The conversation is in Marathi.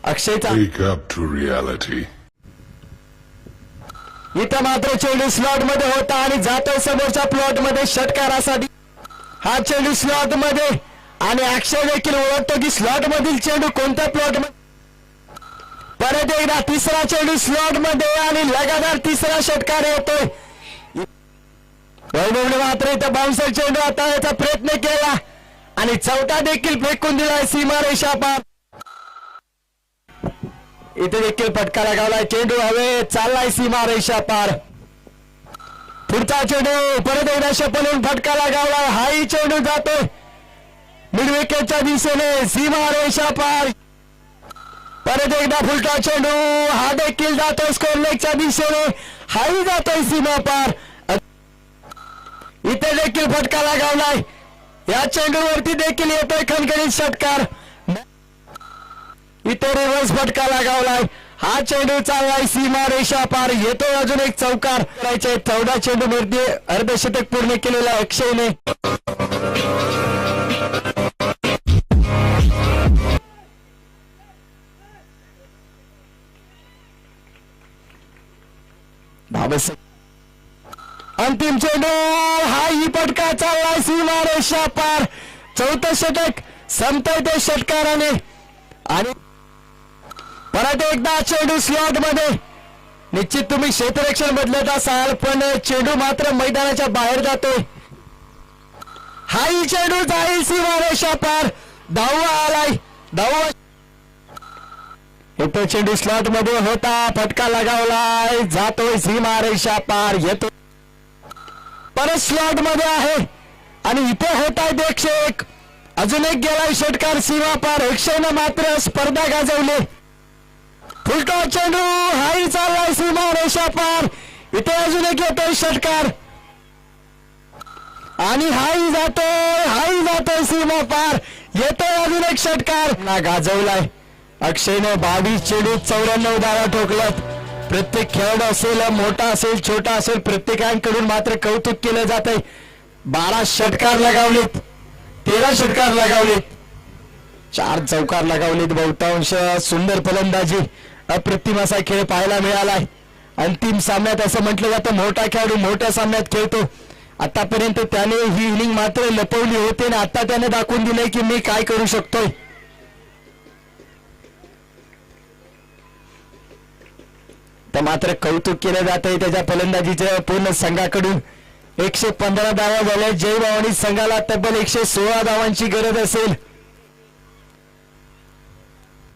अक्षयचा Wake up to reality. इथं मात्र चेंडू स्लॉट मध्ये होता आणि जातोय समोरच्या प्लॉट मध्ये षटकारासाठी हा चेंडू स्लॉट मध्ये आणि अक्षय देखील ओळखतो की स्लॉट मधील चेंडू कोणत्या प्लॉट मध्ये. परत एकदा तिसरा चेंडू स्लॉट मध्ये आणि लगातार तिसरा षटकार येतोय. वैभवने मात्र इथं बाउन्सर चेंडू हाताळण्याचा प्रयत्न केला आणि चौथा देखील फेकून दिलाय सीमारेषा पार. इथे देखील फटका लगावलाय. चेंडू हवे चाललाय सीमारेषा पार. पुढचा चेंडू परत एकदा शपलून फटका लगावलाय. हाही चेंडू जातोय मिड विकेटच्या दिशेने सीमारेषा पार. परत एकदा फुलटा चेंडू हा देखील जातोय स्कोर लेगच्या दिशेने. हाही जातोय सीमा पार. इथे देखील फटका लगावलाय. या चेंडूवरती देखील येतोय खणखणीत षटकार. इथे रिव्हर्स फटका लगावलाय. हा चेंडू चाललाय सीमारेषा पार. येतोय अजून एक चौकार. 14 चेंडू मध्ये अर्धशतक पूर्ण केलेला अक्षयने. अंतिम चेंडू हाही फटका चाललाय सीमारेषा पार. चौथं षटक संपतंय ते षटकाराने आणि परत एकदा चेंडू स्लॉट मध्ये. निश्चित तुम्ही क्षेत्ररक्षण बदलत असाल पण चेंडू मात्र मैदानाच्या बाहेर जातोय. हाही चेंडू जाईल सीमारेषा पार. धावा आलाय. धावा इथे चेंडू स्लॉट मध्ये होता. फटका लगावलाय. जातोय सीमारेषा पार. येतो परत स्लॉट मध्ये आहे आणि इथे होत आहे 101. अजून एक गेलाय षटकार सीमा पार. अक्षयनं मात्र स्पर्धा गाजवली. फुलटॉ चेंडू हाही चाललाय सीमारेषा पार. इथे अजून एक येतोय षटकार आणि हाही जातोय सीमा पार. येतोय अजून एक षटकार ना गाजवलाय. अक्षयने 22 चेंडू 94 धावा ठोकल्यात. प्रत्येक खेळाडू असेल मोठा असेल छोटा असेल प्रत्येकांकडून मात्र कौतुक केलं जात आहे. 12 षटकार लगावलेत. 13 षटकार लगावलेत. 4 चौकार लगावलेत. बहुतांश सुंदर फलंदाजी अप्रतिम असा खेळ पाहायला मिळालाय. अंतिम सामन्यात असं म्हटलं जातं मोठा खेळाडू मोठ्या सामन्यात खेळतो. आतापर्यंत त्याने ही इनिंग मात्र लपवली होती आणि आता त्याने दाखवून दिलंय की मी काय करू शकतोय. तर मात्र कौतुक केलं जात आहे त्याच्या फलंदाजीच्या पूर्ण संघाकडून. 115 धावा झाल्या. जय भवानी संघाला तब्बल 116 धावांची गरज असेल.